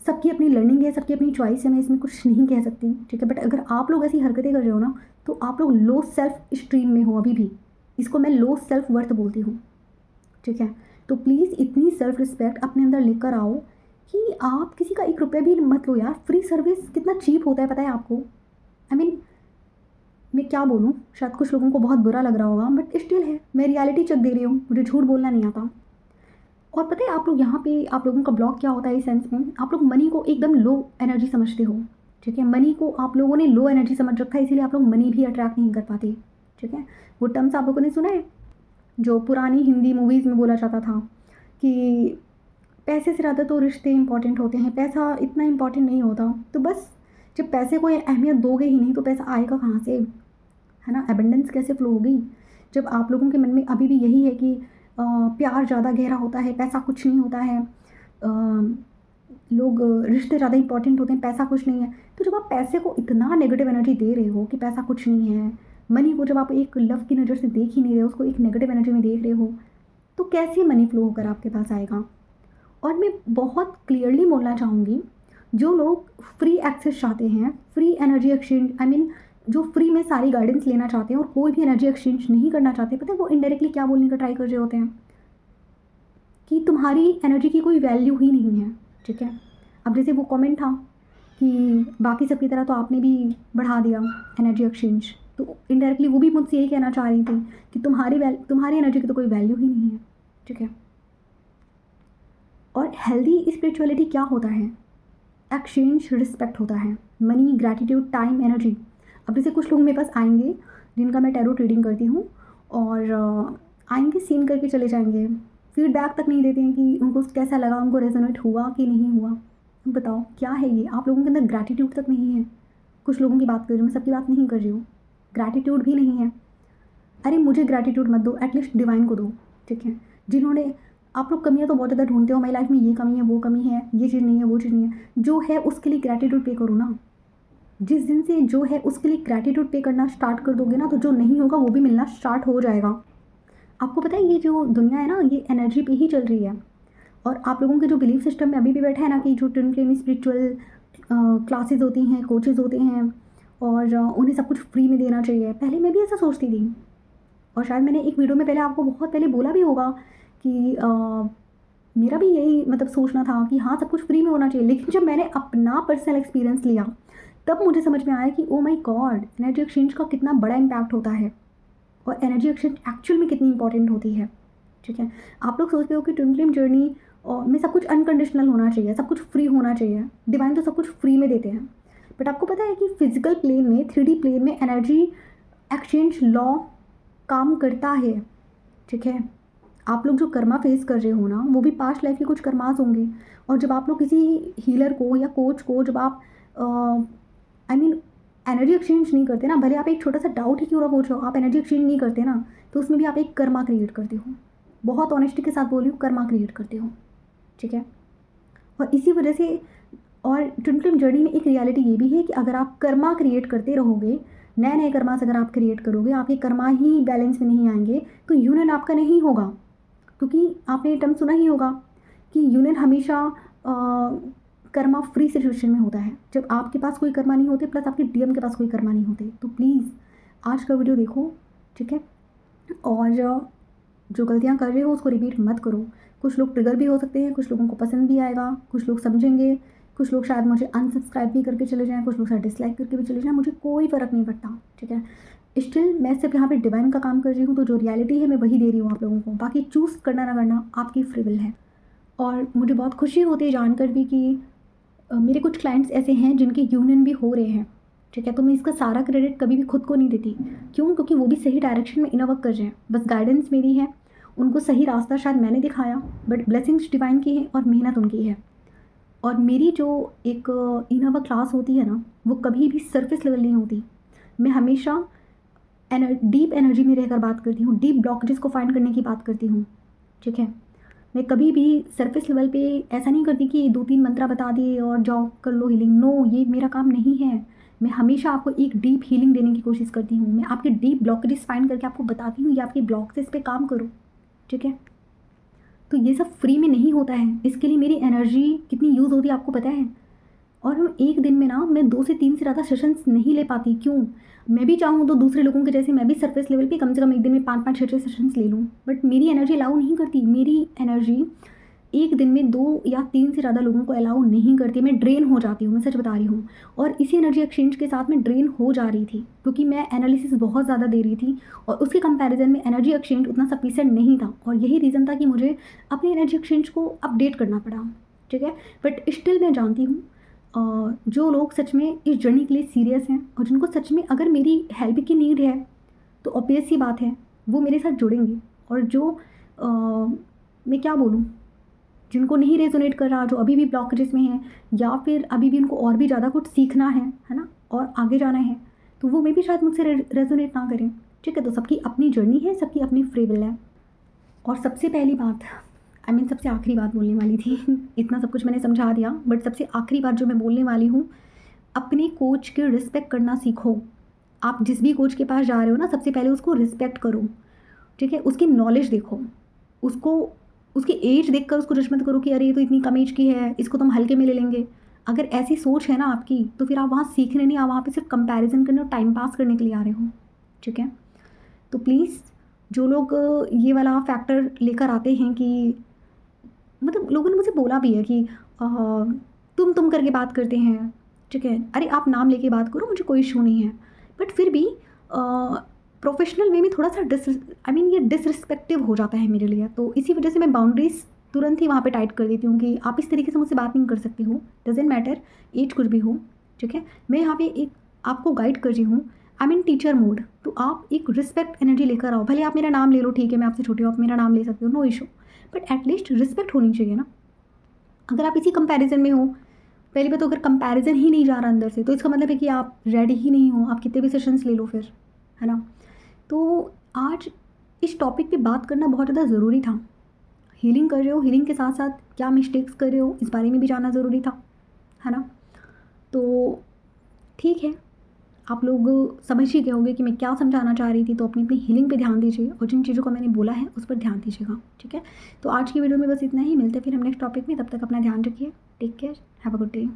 सबकी अपनी लर्निंग है, सबकी अपनी चॉइस है, मैं इसमें कुछ नहीं कह सकती, ठीक है। बट अगर आप लोग ऐसी हरकतें कर रहे हो ना, तो आप लोग लो सेल्फ स्ट्रीम में हो अभी भी, इसको मैं लो सेल्फ वर्थ बोलती हूँ, ठीक है। तो प्लीज़ इतनी सेल्फ रिस्पेक्ट अपने अंदर लेकर आओ कि आप किसी का 1 रुपया भी मत लो यार। फ्री सर्विस कितना चीप होता है पता है आपको? आई मीन, मैं क्या बोलूँ, शायद कुछ लोगों को बहुत बुरा लग रहा होगा, बट स्टिल है, मैं रियलिटी चेक दे रही हूँ, मुझे झूठ बोलना नहीं आता। और पता है आप लोग यहाँ पे, आप लोगों का ब्लॉक क्या होता है इस सेंस में, आप लोग मनी को एकदम लो एनर्जी समझते हो, ठीक है। मनी को आप लोगों ने लो एनर्जी समझ रखा है, इसीलिए आप लोग मनी भी अट्रैक्ट नहीं कर पाते, ठीक है। वो टर्म्स आप लोगों ने सुना है जो पुरानी हिंदी मूवीज़ में बोला जाता था कि पैसे से ज़्यादा तो रिश्ते इंपॉर्टेंट होते हैं, पैसा इतना इंपॉर्टेंट नहीं होता। तो बस जब पैसे को अहमियत दोगे ही नहीं तो पैसा आएगा कहाँ से, है ना? एबंडेंस कैसे फ्लो होगी जब आप लोगों के मन में अभी भी यही है कि प्यार ज़्यादा गहरा होता है, पैसा कुछ नहीं होता है, लोग रिश्ते ज़्यादा इंपॉर्टेंट होते हैं, पैसा कुछ नहीं है। तो जब आप पैसे को इतना नेगेटिव एनर्जी दे रहे हो कि पैसा कुछ नहीं है, मनी को जब आप एक लव की नज़र से देख ही नहीं रहे हो, उसको एक नेगेटिव एनर्जी में देख रहे हो, तो कैसे मनी फ्लो होकर आपके पास आएगा? और मैं बहुत क्लियरली बोलना चाहूँगी, जो लोग फ्री एक्सेस चाहते हैं, free energy exchange, I mean जो फ्री में सारी गाइडेंस लेना चाहते हैं और कोई भी एनर्जी एक्सचेंज नहीं करना चाहते, पता है वो इनडायरेक्टली क्या बोलने का ट्राई कर रहे होते हैं कि तुम्हारी एनर्जी की कोई वैल्यू ही नहीं है, ठीक है। अब जैसे वो कमेंट था कि बाकी सबकी तरह तो आपने भी बढ़ा दिया एनर्जी एक्सचेंज, तो इनडायरेक्टली वो भी मुझसे यही कहना चाह रही थी कि तुम्हारी एनर्जी की तो कोई वैल्यू ही नहीं है, ठीक है। और हेल्दी स्पिरिचुअलिटी क्या होता है? एक्सचेंज रिस्पेक्ट होता है, मनी, ग्रैटिट्यूड, टाइम, एनर्जी। अब जैसे कुछ लोग मेरे पास आएंगे जिनका मैं टैरो ट्रेडिंग करती हूँ, और आएंगे सीन करके चले जाएंगे, फीडबैक तक नहीं देते हैं कि उनको कैसा लगा, उनको रेजोनेट हुआ कि नहीं हुआ। अब बताओ क्या है ये? आप लोगों के अंदर ग्रैटिट्यूड तक नहीं है। कुछ लोगों की बात कर रही हूँ मैं, सबकी बात नहीं कर रही हूँ। ग्रैटिट्यूड भी नहीं है। अरे मुझे ग्रैटिट्यूड मत दो, एटलीस्ट डिवाइन को दो, ठीक है। जिन्होंने, आप लोग कमियाँ तो बहुत ज़्यादा ढूंढते हो, मेरी लाइफ में ये कमी है, वो कमी है, ये चीज़ नहीं है, वो चीज़ नहीं है, जो है उसके लिए ग्रैटिट्यूड पे करो ना। जिस दिन से जो है उसके लिए ग्रैटिट्यूड पे करना स्टार्ट कर दोगे ना, तो जो नहीं होगा वो भी मिलना स्टार्ट हो जाएगा। आपको पता है ये जो दुनिया है ना, ये एनर्जी पे ही चल रही है। और आप लोगों के जो बिलीफ सिस्टम में अभी भी बैठा है ना कि जो ट्विन फ्लेम स्पिरिचुअल क्लासेस होती हैं, कोचेज़ होते हैं, और उन्हें सब कुछ फ्री में देना चाहिए, पहले मैं भी ऐसा सोचती थी। और शायद मैंने एक वीडियो में पहले आपको बहुत पहले बोला भी होगा कि मेरा भी यही मतलब सोचना था कि हाँ सब कुछ फ्री में होना चाहिए। लेकिन जब मैंने अपना पर्सनल एक्सपीरियंस लिया तब मुझे समझ में आया कि oh my God, energy exchange का कितना बड़ा इम्पैक्ट होता है और एनर्जी एक्सचेंज एक्चुअल में कितनी इंपॉर्टेंट होती है, ठीक है। आप लोग सोचते हो कि ट्विन फ्लेम जर्नी में सब कुछ अनकंडीशनल होना चाहिए, सब कुछ फ्री होना चाहिए, डिवाइन तो सब कुछ फ्री में देते हैं। बट आपको पता है कि फिजिकल प्लेन में, 3D प्लेन में एनर्जी एक्सचेंज लॉ काम करता है, ठीक है। आप लोग जो कर्मा फेस कर रहे हो ना, वो भी पास्ट लाइफ के कुछ कर्मास होंगे। और जब आप लोग किसी हीलर को या कोच को, जब आप आई मीन एनर्जी एक्सचेंज नहीं करते ना, भले आप एक छोटा सा डाउट ही क्यों ना पूछो, आप एनर्जी एक्सचेंज नहीं करते ना, तो उसमें भी आप एक कर्मा क्रिएट करते हो। बहुत ऑनेस्टी के साथ बोल रही हूँ, कर्मा क्रिएट करते हो, ठीक है। और इसी वजह से, और ट्विन फ्लेम जर्नी में एक रियलिटी ये भी है कि अगर आप कर्मा क्रिएट करते रहोगे, नए नए कर्मास अगर आप क्रिएट करोगे, आपके कर्मा ही बैलेंस में नहीं आएंगे, तो यूनियन आपका नहीं होगा। क्योंकि आपने ये टर्म सुना ही होगा कि यूनियन हमेशा कर्मा फ्री सिचुएशन में होता है, जब आपके पास कोई कर्मा नहीं होते प्लस आपके डीएम के पास कोई कर्मा नहीं होते। तो प्लीज़ आज का वीडियो देखो, ठीक है। और जो गलतियाँ कर रहे हो उसको रिपीट मत करो। कुछ लोग ट्रिगर भी हो सकते हैं, कुछ लोगों को पसंद भी आएगा, कुछ लोग समझेंगे, कुछ लोग शायद मुझे अनसब्सक्राइब भी करके चले जाएँ, कुछ लोग शायद डिसलाइक करके भी चले जाएँ, मुझे कोई फ़र्क नहीं पड़ता, ठीक है। स्टिल मैं सिर्फ यहाँ पे डिवाइन का काम कर रही हूँ, तो जो रियलिटी है मैं वही दे रही हूँ आप लोगों को। बाकी चूज़ करना ना करना आपकी फ्री विल है। और मुझे बहुत खुशी होती है जानकर भी कि मेरे कुछ क्लाइंट्स ऐसे हैं जिनके यूनियन भी हो रहे हैं, ठीक है। तो मैं इसका सारा क्रेडिट कभी भी खुद को नहीं देती। क्यों? क्योंकि वो भी सही डायरेक्शन में इनर वर्क कर रहे हैं, बस गाइडेंस मेरी है, उनको सही रास्ता शायद मैंने दिखाया, बट ब्लेसिंग्स डिवाइन की है और मेहनत उनकी है। और मेरी जो एक इनर क्लास होती है ना, वो कभी भी सरफेस लेवल नहीं होती। मैं हमेशा डीप एनर्जी में रहकर बात करती हूँ, डीप ब्लॉकेजेस को फाइंड करने की बात करती हूँ, ठीक है। मैं कभी भी सरफेस लेवल पे ऐसा नहीं करती कि 2-3 मंत्रा बता दिए और जाओ कर लो हीलिंग। नो, ये मेरा काम नहीं है। मैं हमेशा आपको एक डीप हीलिंग देने की कोशिश करती हूँ। मैं आपके डीप ब्लॉकेजेस फाइंड करके आपको बताती हूँ, ये आपके ब्लॉकेजेस पे काम करो, ठीक है। तो ये सब फ्री में नहीं होता है। इसके लिए मेरी एनर्जी कितनी यूज़ होती है आपको पता है। और हम एक दिन में ना, मैं 2 से 3 से ज़्यादा सेशंस नहीं ले पाती। क्यों? मैं भी चाहूँ तो दूसरे लोगों के जैसे मैं भी सरफेस लेवल पे कम से कम एक दिन में 5-5 6-6 सेशंस ले लूँ, बट मेरी एनर्जी अलाउ नहीं करती। मेरी एनर्जी एक दिन में 2 या 3 से ज़्यादा लोगों को अलाउ नहीं करती। मैं ड्रेन हो जाती हूँ, मैं सच बता रही हूँ। और इसी एनर्जी एक्सचेंज के साथ मैं ड्रेन हो जा रही थी, क्योंकि मैं एनालिसिस बहुत ज़्यादा दे रही थी और उसके कंपैरिजन में एनर्जी एक्सचेंज उतना सफिशिएंट नहीं था। और यही रीज़न था कि मुझे अपनी एनर्जी एक्सचेंज को अपडेट करना पड़ा, ठीक है। बट स्टिल मैं जानती हूँ जो लोग सच में इस जर्नी के लिए सीरियस हैं और जिनको सच में अगर मेरी हेल्प की नीड है, तो ऑब्वियस सी बात है वो मेरे साथ जुड़ेंगे। और जो मैं क्या बोलूँ, जिनको नहीं रेजोनेट कर रहा, जो अभी भी ब्लॉकेजेस में हैं, या फिर अभी भी उनको और भी ज़्यादा कुछ सीखना है ना, और आगे जाना है, तो वो मे भी शायद मुझसे रेजोनेट ना करें, ठीक है। तो सबकी अपनी जर्नी है, सबकी अपनी फ्री विल है। और सबसे पहली बात, सबसे आखिरी बात बोलने वाली थी इतना सब कुछ मैंने समझा दिया, बट सबसे आखिरी बात जो मैं बोलने वाली हूँ, अपने कोच के रिस्पेक्ट करना सीखो। आप जिस भी कोच के पास जा रहे हो ना, सबसे पहले उसको रिस्पेक्ट करो, ठीक है। उसकी नॉलेज देखो, उसको उसकी एज देखकर उसको जज मत करो कि अरे ये तो इतनी कम एज की है, इसको तो हम हल्के में ले लेंगे। अगर ऐसी सोच है ना आपकी, तो फिर आप वहाँ सीखने नहीं, आप वहाँ पे सिर्फ कंपैरिजन करने और टाइम पास करने के लिए आ रहे हो, ठीक है। तो प्लीज़, जो लोग ये वाला फैक्टर लेकर आते हैं कि लोगों ने मुझे बोला भी है कि तुम करके बात करते हैं, ठीक है। अरे आप नाम लेके बात करो, मुझे कोई इशू नहीं है, बट फिर भी प्रोफेशनल वे में थोड़ा सा ये डिसरिस्पेक्टिव हो जाता है मेरे लिए। तो इसी वजह से मैं बाउंड्रीज तुरंत ही वहाँ पे टाइट कर देती हूँ कि आप इस तरीके से मुझसे बात नहीं कर सकती हो। डजेंट मैटर एज कुछ भी हो, ठीक है। मैं यहाँ पे एक आपको गाइड कर रही हूँ, टीचर मोड। तो आप एक रिस्पेक्ट एनर्जी लेकर आओ। भले आप मेरा नाम ले लो, ठीक है, मैं आपसे छोटी हूँ, आप मेरा नाम ले सकते हो, no issue, but at least respect होनी चाहिए ना। अगर आप इसी कंपैरिजन में हो, पहली बात तो अगर कंपैरिजन ही नहीं जा रहा अंदर से, तो इसका मतलब है कि आप रेडी ही नहीं हो। आप कितने भी सेशंस ले लो फिर, है ना। तो आज इस टॉपिक पे बात करना बहुत ज़्यादा ज़रूरी था। हीलिंग कर रहे हो, हीलिंग के साथ साथ क्या मिस्टेक्स कर रहे हो, इस बारे में भी जानना ज़रूरी था, है ना। तो ठीक है, आप लोग समझ ही गए होंगे कि मैं क्या समझाना चाह रही थी। तो अपनी अपनी हीलिंग पे ध्यान दीजिए और जिन चीज़ों को मैंने बोला है उस पर ध्यान दीजिएगा, ठीक है। तो आज की वीडियो में बस इतना ही। मिलते हैं फिर हम नेक्स्ट टॉपिक में। तब तक अपना ध्यान रखिए। Take care, have a good day.